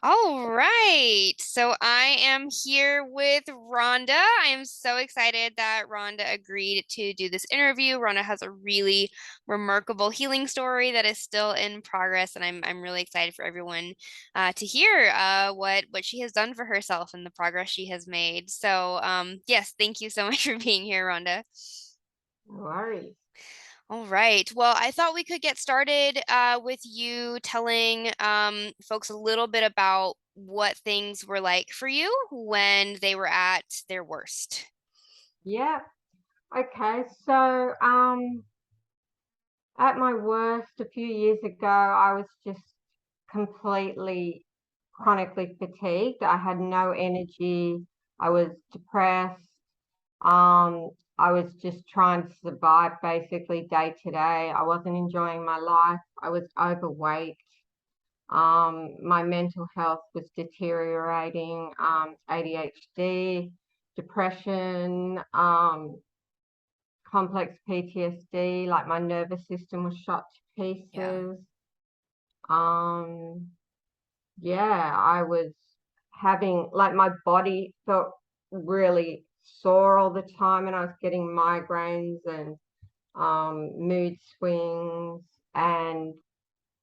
All right. So I am here with Rhonda. I am so excited that Rhonda agreed to do this interview. Rhonda has a really remarkable healing story that is still in progress, and I'm really excited for everyone to hear what she has done for herself and the progress she has made. So yes, thank you so much for being here, Rhonda. No worries. All right. Well, I thought we could get started with you telling folks a little bit about what things were like for you when they were at their worst. Yeah. Okay. So, at my worst a few years ago, I was just completely chronically fatigued. I had no energy. I was depressed. Um, I was just trying to survive basically day to day. I wasn't enjoying my life. I was overweight. My mental health was deteriorating. ADHD, depression, complex PTSD, like my nervous system was shot to Yeah. pieces. Um, yeah, I was having like my body felt really sore all the time, and I was getting migraines and mood swings, and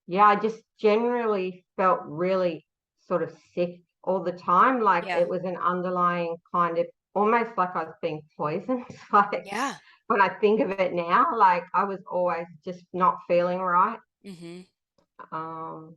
yeah, I just generally felt really sort of sick all the time. Like Yeah. it was an underlying kind of almost like I was being poisoned. Like Yeah. when I think of it now, like I was always just not feeling right. hmm Um,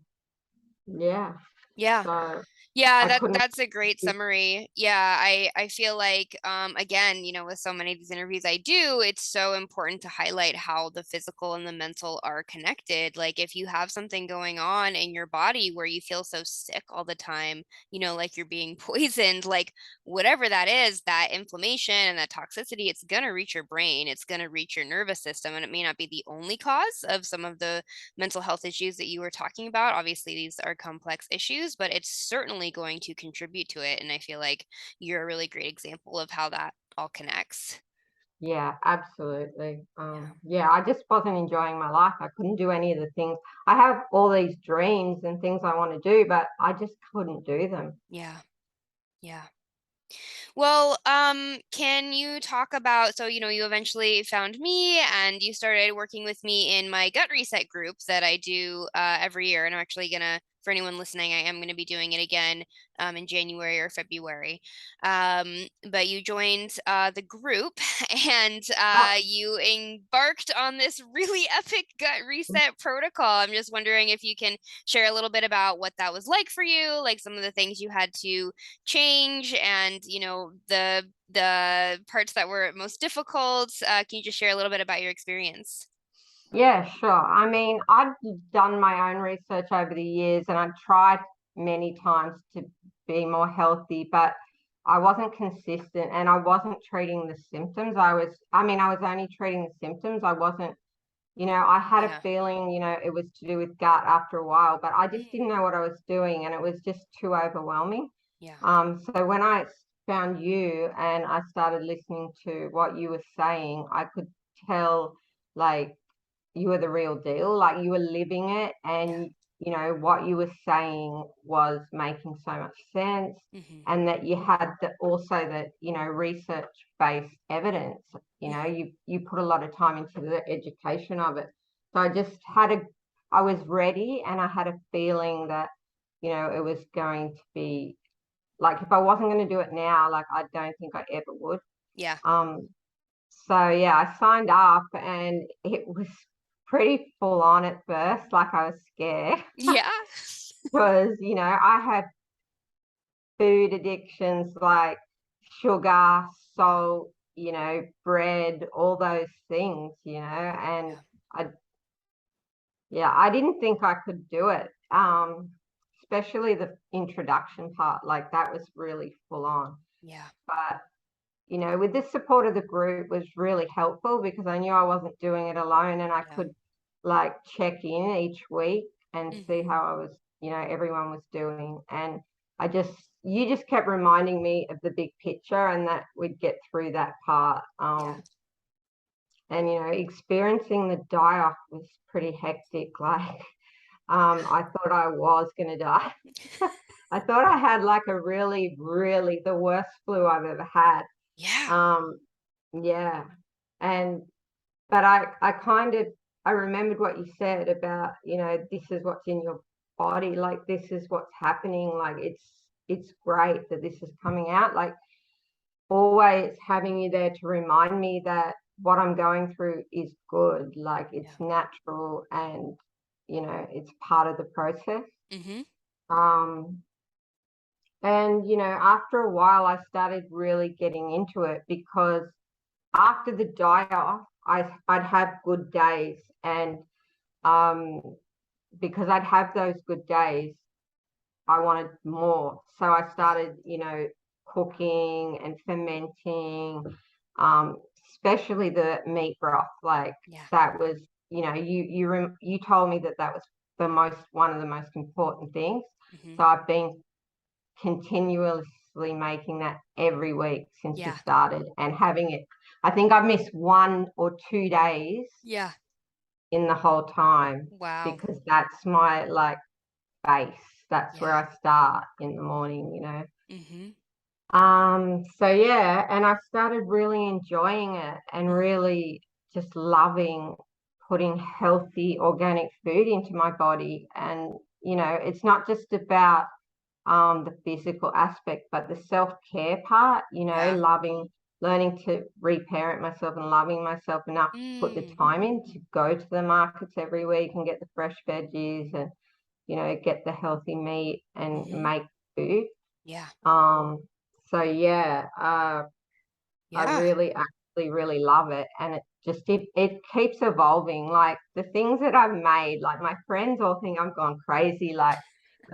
yeah. Yeah. So Yeah, I couldn't. that's a great summary. Yeah, I feel like again, with so many of these interviews I do, it's so important to highlight how the physical and the mental are connected. Like if you have something going on in your body where you feel so sick all the time, like you're being poisoned, like whatever that is, that inflammation and that toxicity, it's gonna reach your brain, it's gonna reach your nervous system, and it may not be the only cause of some of the mental health issues that you were talking about. Obviously, these are complex issues, but it's certainly going to contribute to it. And I feel like you're a really great example of how that all connects. Yeah, absolutely. Yeah. Yeah, I just wasn't enjoying my life. I couldn't do any of the things. I have all these dreams and things I want to do, but I just couldn't do them. Yeah. Yeah. Well, can you talk about, so, you eventually found me and you started working with me in my gut reset group that I do every year. And I'm actually gonna, for anyone listening, I am gonna be doing it again in January or February. But you joined the group and you embarked on this really epic gut reset protocol. I'm just wondering if you can share a little bit about what that was like for you, like some of the things you had to change and the parts that were most difficult. Can you just share a little bit about your experience? Yeah, sure. I mean, I've done my own research over the years and I've tried many times to be more healthy, but I wasn't consistent and I wasn't treating the symptoms. I was only treating the symptoms. I wasn't, I had a Yeah. feeling, it was to do with gut after a while, but I just Mm. didn't know what I was doing and it was just too overwhelming. Yeah. So when I found you and I started listening to what you were saying, I could tell like you were the real deal. Like you were living it, Yeah. and what you were saying was making so much sense, hmm and that you had also that research based evidence. hmm You put a lot of time into the education of it. So I was ready, and I had a feeling that it was going to be like if I wasn't going to do it now, like I don't think I ever would. Yeah. Um, so yeah, I signed up and it was pretty full on at first. Like I was scared Yeah. because, I have food addictions like sugar, salt, bread, all those things, and Yeah. I, yeah, I didn't think I could do it. Especially the introduction part, like that was really full on. Yeah. But with the support of the group was really helpful because I knew I wasn't doing it alone and I Yeah. could like check in each week and see hmm how everyone was doing. And you just kept reminding me of the big picture and that we'd get through that part. Yeah. And, experiencing the die off was pretty hectic. Like, I thought I was going to die. I thought I had like a really, really the worst flu I've ever had. Yeah. Um, yeah. And but I kind of I remembered what you said about, this is what's in your body, like this is what's happening, like it's great that this is coming out. Like always having you there to remind me that what I'm going through is good, like it's Yeah. natural and it's part of the process. Mm-hmm. Um, and after a while, I started really getting into it because after the die off, I'd have good days, and um, because I'd have those good days, I wanted more. So I Yeah. started, cooking and fermenting, especially the meat broth. Like Yeah. that was, you told me that that was one of the most important things. Mm-hmm. So I've been continuously making that every week since we Yeah. started and having it. I think I've missed 1 or 2 days Yeah. in the whole time Wow. because that's my like base. That's where Yeah. I start in the morning. Mm-hmm. So yeah, and I started really enjoying it and Mm-hmm. really just loving putting healthy organic food into my body. And it's not just about the physical aspect, but the self-care part, Yeah. learning to reparent myself and loving myself enough to put the Mm. time in to go to the markets every week and get the fresh veggies and, get the healthy meat and Mm-hmm. make food. Yeah. Um, so yeah, I Yeah. really actually really love it. And it keeps evolving. Like the things that I've made, like my friends all think I'm gone crazy. Like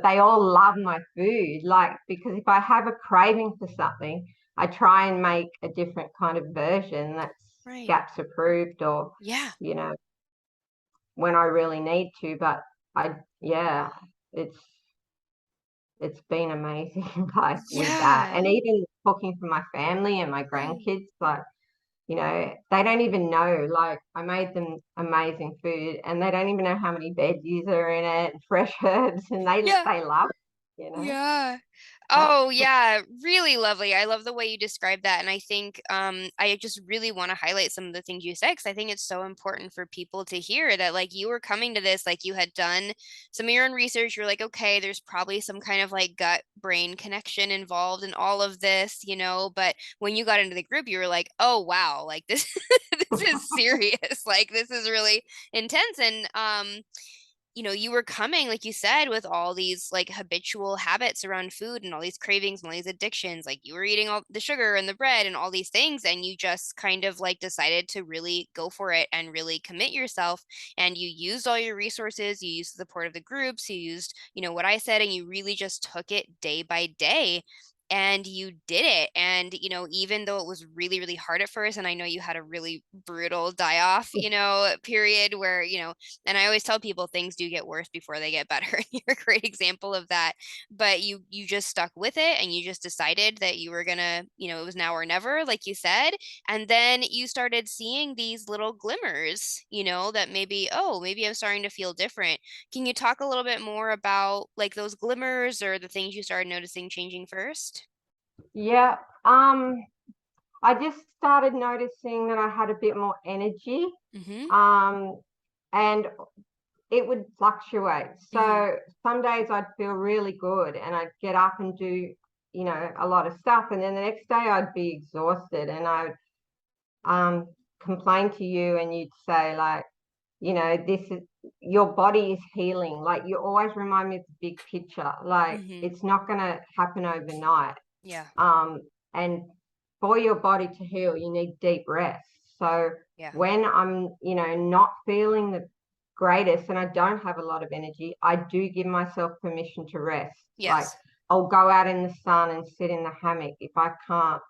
they all love my food. Like because if I have a craving for something, I try and make a different kind of version that's Right. GAPS approved or, Yeah. you know, when I really need to. But yeah, it's it's been amazing, like with that. Yeah. And even cooking for my family and my Right. grandkids, like, they don't even know. Like I made them amazing food and they don't even know how many veggies are in it, and fresh herbs, and they Yeah. they love it. Yeah. That's Oh, yeah, really lovely. I love the way you describe that. And I think I just really want to highlight some of the things you said because I think it's so important for people to hear that like you were coming to this, like you had done some of your own research. You're like, okay, there's probably some kind of like gut brain connection involved in all of this, but when you got into the group, you were like, oh wow, like this this is serious. Like this is really intense. And you were coming, like you said, with all these like habitual habits around food and all these cravings and all these addictions. Like you were eating all the sugar and the bread and all these things, and you just kind of like decided to really go for it and really commit yourself. And you used all your resources, you used the support of the groups, you used, what I said, and you really just took it day by day. And you did it. And, even though it was really, really hard at first, and I know you had a really brutal die off, period where, and I always tell people things do get worse before they get better. You're a great example of that. But you just stuck with it and you just decided that you were gonna, it was now or never, like you said. And then you started seeing these little glimmers, that maybe, oh, maybe I'm starting to feel different. Can you talk a little bit more about like those glimmers or the things you started noticing changing first? Yeah. I just started noticing that I had a bit more energy. Mm-hmm. Um, and it would fluctuate. Mm-hmm. So some days I'd feel really good and I'd get up and do, a lot of stuff. And then the next day I'd be exhausted and I'd um, complain to you and you'd say, like, this is your body is healing. Like you always remind me of the big picture. Like Mm-hmm. it's not going to happen overnight. Yeah. And for your body to heal, you need deep rest. So Yeah. when I'm, not feeling the greatest and I don't have a lot of energy, I do give myself permission to rest. Like Yes. I'll go out in the sun and sit in the hammock if I can't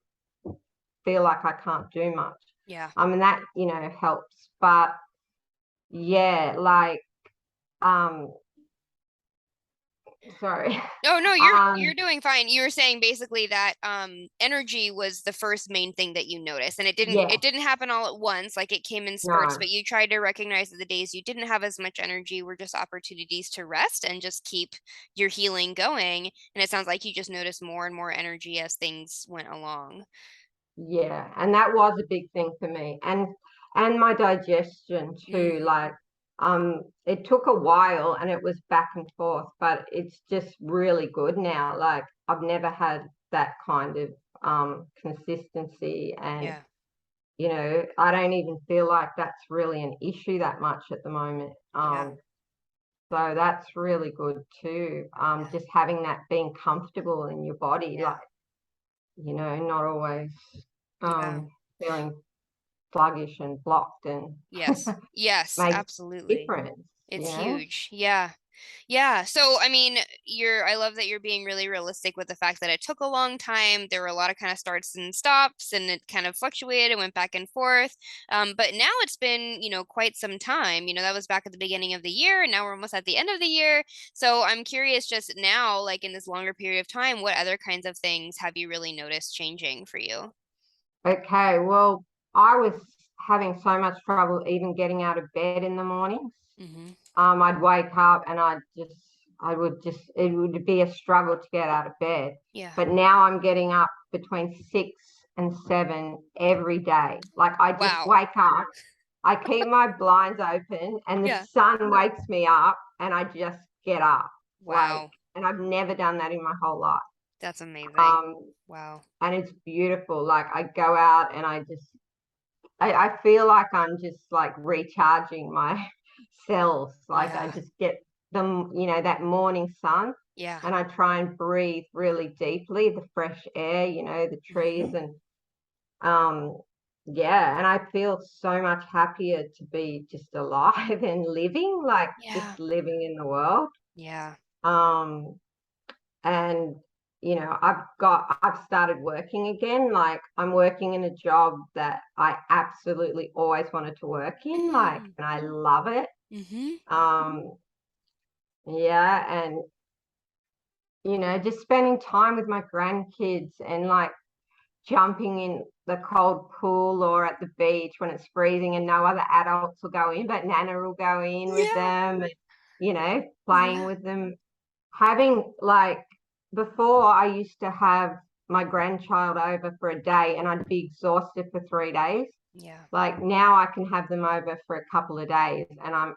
feel like I can't do much. Yeah. And that, helps. But yeah, like um Sorry. Oh no, you're Um, doing fine. You were saying basically that energy was the first main thing that you noticed, and it yes, didn't happen all at once, like it came in spurts, no, but you tried to recognize that the days you didn't have as much energy were just opportunities to rest and just keep your healing going. And it sounds like you just noticed more and more energy as things went along. yeah, and that was a big thing for me, and my digestion too. Mm, Like, it took a while, and it was back and forth, but it's just really good now. Like, I've never had that kind of consistency, and yeah, I don't even feel like that's really an issue that much at the moment. yeah, So that's really good too. yeah, Just having that being comfortable in your body, yeah, like, not always yeah. um, feeling sluggish and blocked and Yes. Yes, makes a absolutely. It's difference. huge. Yeah. Yeah. So, I mean, I love that you're being really realistic with the fact that it took a long time. There were a lot of kind of starts and stops, and it kind of fluctuated, went back and forth. But now it's been, quite some time. That was back at the beginning of the year, and now we're almost at the end of the year. So I'm curious just now, like in this longer period of time, what other kinds of things have you really noticed changing for you? Okay, well, I was having so much trouble even getting out of bed in the mornings. Mm-hmm. I'd wake up and it would be a struggle to get out of bed. Yeah. But now I'm getting up between 6 and 7 every day. Like, I just Wow. wake up, I keep my blinds open, and the Yeah. sun wakes me up, and I just get up. Like, Wow. and I've never done that in my whole life. That's amazing. Um, Wow. and it's beautiful. Like, I go out and I feel like I'm just like recharging my cells. Like, I Yeah. just get that morning sun, Yeah. and I try and breathe really deeply, the fresh air, the Hmm. trees, and um, yeah, and I feel so much happier to be just alive and living, like Yeah. just living in the world. Yeah. Um, and I've started working again. Like, I'm working in a job that I absolutely always wanted to work in, like, Mm. and I love it. Hmm. Um, yeah, and just spending time with my grandkids and like jumping in the cold pool or at the beach when it's freezing and no other adults will go in, but Nana will go in with Yeah. them and, playing Yeah. with them. Having like before, I used to have my grandchild over for a day and I'd be exhausted for 3 days. Yeah. Like, now I can have them over for a couple of days and I'm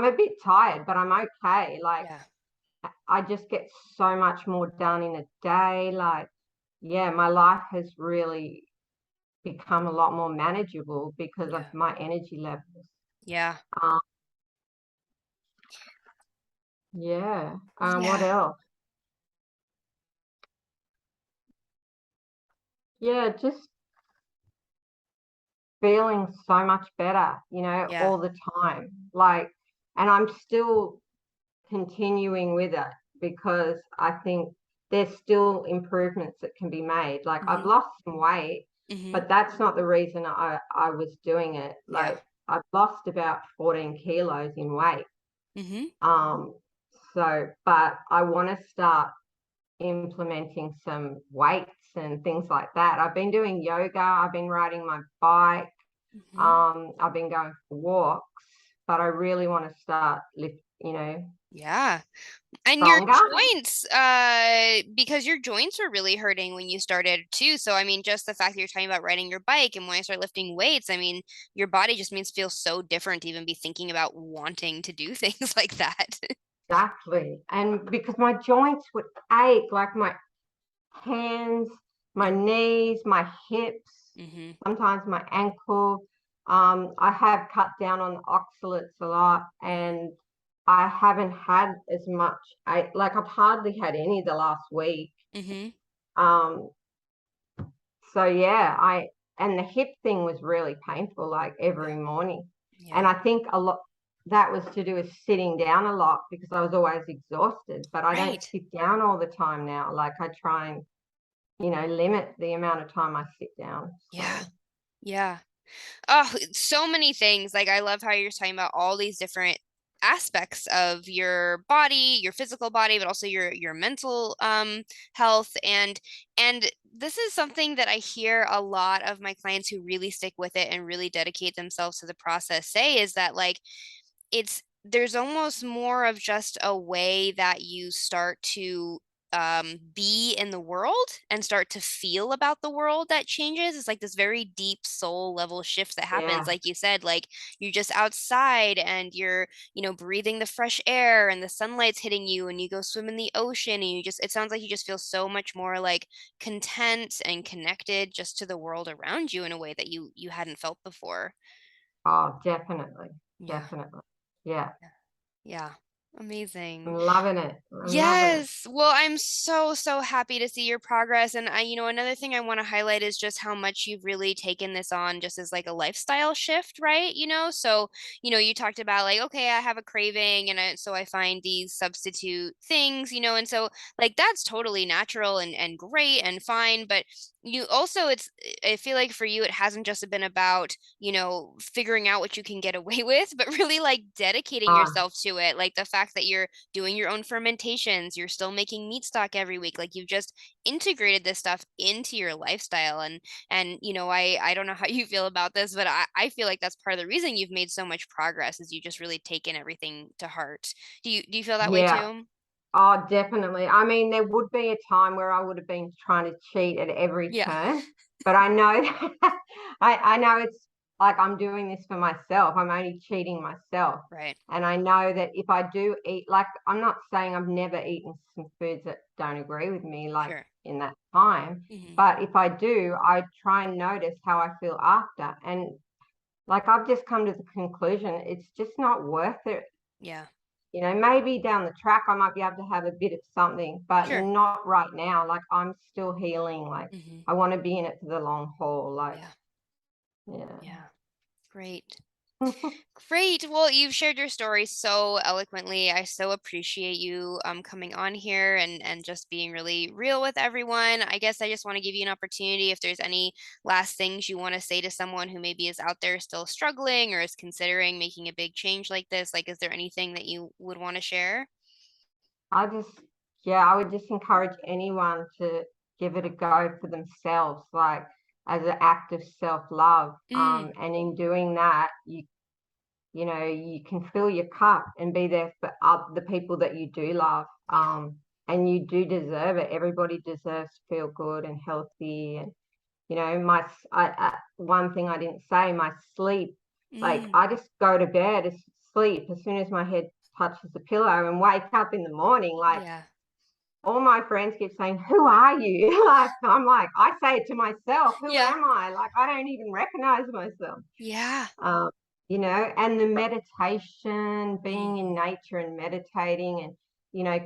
a bit tired, but I'm okay. Like, Yeah. I just get so much more done in a day. Like, yeah, my life has really become a lot more manageable because of Yeah. my energy levels. Yeah. Um, yeah. What Yeah. else? Yeah, just feeling so much better, Yeah. all the time. Like, and I'm still continuing with it because I think there's still improvements that can be made. Like, I've Hmm. lost some weight, Hmm. but that's not the reason I was doing it. Yeah. Like, I've lost about 14 kilos in weight. Hmm. Um, but I want to start implementing some weights and things like that. I've been doing yoga, I've been riding my bike, Hmm. I've been going for walks, but I really want to start Yeah. And your stronger. joints, because your joints were really hurting when you started too. So, I mean, just the fact that you're talking about riding your bike and when I start lifting weights, I mean, your body just means feel so different to even be thinking about wanting to do things like that. Exactly. And because my joints would ache, like my hands, my knees, my hips, Mm-hmm. sometimes my ankle. I have cut down on the oxalates a lot, and I haven't had as much. Like, I've hardly had any the last week. Mm-hmm. Um, so yeah, I and the hip thing was really painful, like Yeah. every morning, and Yeah. I think a lot that was to do with sitting down a lot because I was always exhausted. But I don't Right. sit down all the time now. Like, I try and limit the amount of time I sit down. Yeah. So Yeah. Oh, so many things. Like I love how you're talking about all these different aspects of your body, your physical body, but also your mental health. And this is something that I hear a lot of my clients who really stick with it and really dedicate themselves to the process say is that like there's almost more of just a way that you start to be in the world and start to feel about the world that changes. It's like this very deep soul level shift that happens. Yeah. Like you said, like you're just outside and you're, breathing the fresh air and the sunlight's hitting you and you go swim in the ocean and it sounds like you just feel so much more like content and connected just to the world around you in a way that you hadn't felt before. Oh, definitely. Yeah. Definitely. Yeah. Yeah. Yeah. Amazing. I'm loving it. I'm loving it. Yes. Well, I'm so, so happy to see your progress. And another thing I want to highlight is just how much you've really taken this on just as like a lifestyle shift, right? So, you talked about like, okay, I have a craving so I find these substitute things, and so like that's totally natural and great and fine. But you also, I feel like for you, it hasn't just been about, figuring out what you can get away with, but really like dedicating Oh, yourself to it. Like the fact that you're doing your own fermentations, you're still making meat stock every week. Like you've just integrated this stuff into your lifestyle. And I don't know how you feel about this, but I feel like that's part of the reason you've made so much progress is you just really taken everything to heart. Do you feel that way yeah. too? Oh, definitely. I mean, there would be a time where I would have been trying to cheat at every Yeah. turn, but I know that I know it's like I'm doing this for myself. I'm only cheating myself. Right. And I know that if I do eat, like, I'm not saying I've never eaten some foods that don't agree with me, like Sure. in that time, Hmm. but if I do, I try and notice how I feel after. And like, I've just come to the conclusion it's just not worth it. Yeah. Maybe down the track I might be able to have a bit of something, but Sure. not right now. Like I'm still healing. Like Hmm. I want to be in it for the long haul. Like, Yeah. yeah. Yeah. Great. Great. Well, you've shared your story so eloquently. I so appreciate you coming on here and just being really real with everyone. I guess I just want to give you an opportunity if there's any last things you want to say to someone who maybe is out there still struggling or is considering making a big change like this. Like, is there anything that you would want to share? I just, yeah, I would just encourage anyone to give it a go for themselves, like as an act of self-love. Mm, And in doing that, you can fill your cup and be there for the people that you do love. yeah. And you do deserve it. Everybody deserves to feel good and healthy. And my one thing I didn't say, my sleep. Like Mm, I just go to bed, sleep as soon as my head touches the pillow, and wake up in the morning. Like yeah. all my friends keep saying, "Who are you?" Like I'm like, I say it to myself, "Who Yeah. am I?" Like I don't even recognize myself. Yeah. um, and the meditation, being in Hmm. nature and meditating and,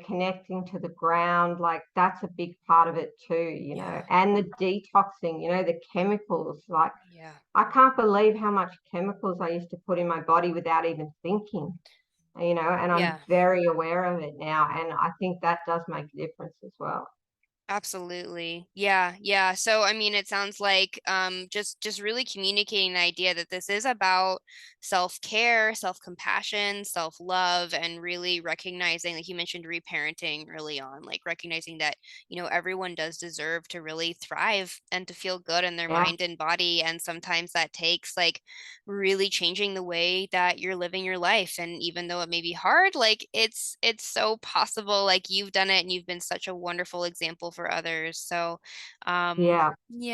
connecting to the ground, like that's a big part of it too, Yeah. and the detoxing, the chemicals. Like, Yeah. I can't believe how much chemicals I used to put in my body without even thinking, and I'm Yeah. very aware of it now. And I think that does make a difference as well. Absolutely. Yeah, yeah. So I mean it sounds like just really communicating the idea that this is about self-care, self-compassion, self-love and really recognizing like you mentioned reparenting early on, like recognizing that, everyone does deserve to really thrive and to feel good in their Yeah, mind and body and sometimes that takes like really changing the way that you're living your life and even though it may be hard like it's so possible like you've done it and you've been such a wonderful example for others so yeah.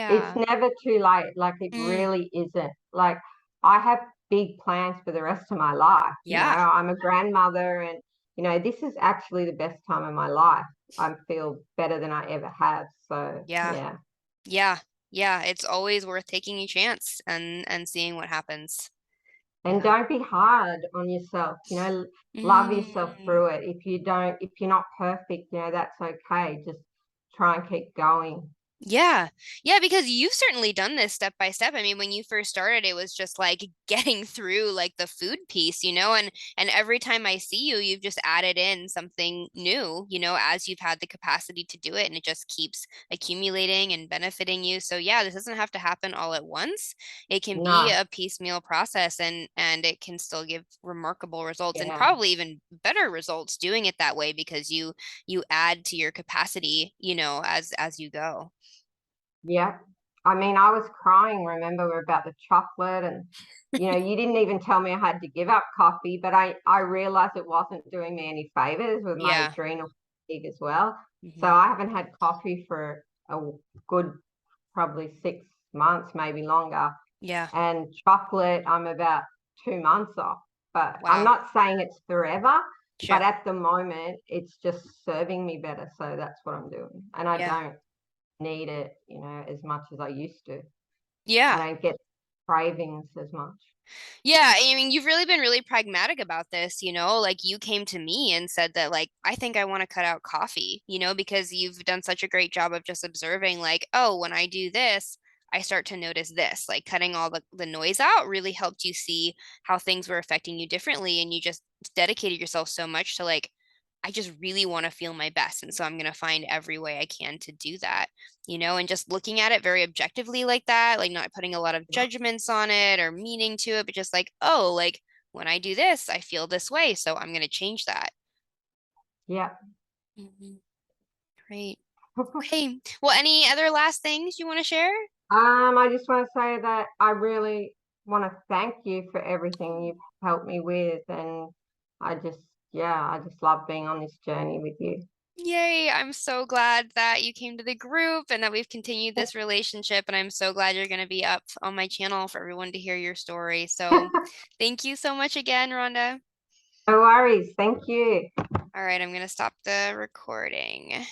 It's yeah. never too late. Like it Mm, really isn't. Like I have big plans for the rest of my life. yeah. I'm a grandmother, and this is actually the best time of my life. I feel better than I ever have. So Yeah. yeah. Yeah. Yeah, it's always worth taking a chance and seeing what happens. And Yeah. don't be hard on yourself. Love yourself Mm, through it. If you're not perfect, that's okay. Just try and keep going. Yeah. Yeah, because you've certainly done this step by step. I mean, when you first started, it was just like getting through like the food piece, and every time I see you, you've just added in something new, as you've had the capacity to do it, and it just keeps accumulating and benefiting you. So yeah, this doesn't have to happen all at once. It can be No, a piecemeal process, and it can still give remarkable results and yeah, probably even better results doing it that way because you add to your capacity, as you go. yeah. I mean, I was crying, remember, about the chocolate and you didn't even tell me I had to give up coffee, but I realized it wasn't doing me any favors with my Yeah. adrenal fatigue as well. So Hmm. I haven't had coffee for a good probably 6 months, maybe longer. Yeah. And chocolate, I'm about 2 months off. But I'm Wow. not saying it's forever, but Sure. at the moment, it's just serving me better. So that's what I'm doing. And I Yeah. don't need it, as much as I used to. I Yeah. don't get cravings as much. Yeah, I mean, you've really been really pragmatic about this, like you came to me and said that like I think I want to cut out coffee, because you've done such a great job of just observing like, oh, when I do this, I start to notice this. Like cutting all the noise out really helped you see how things were affecting you differently and you just dedicated yourself so much to like I just really want to feel my best and so I'm going to find every way I can to do that. And just looking at it very objectively like that, like not putting a lot of judgments on it or meaning to it, but just like, oh, like when I do this, I feel this way, so I'm going to change that. Yeah. Hmm. Great. Okay. Well, any other last things you want to share? I just want to say that I really want to thank you for everything you've helped me with. And I just, yeah, I just love being on this journey with you. Yay, I'm so glad that you came to the group and that we've continued this relationship. And I'm so glad you're going to be up on my channel for everyone to hear your story. So thank you so much again, Rhonda. No worries. Thank you. All right, I'm going to stop the recording.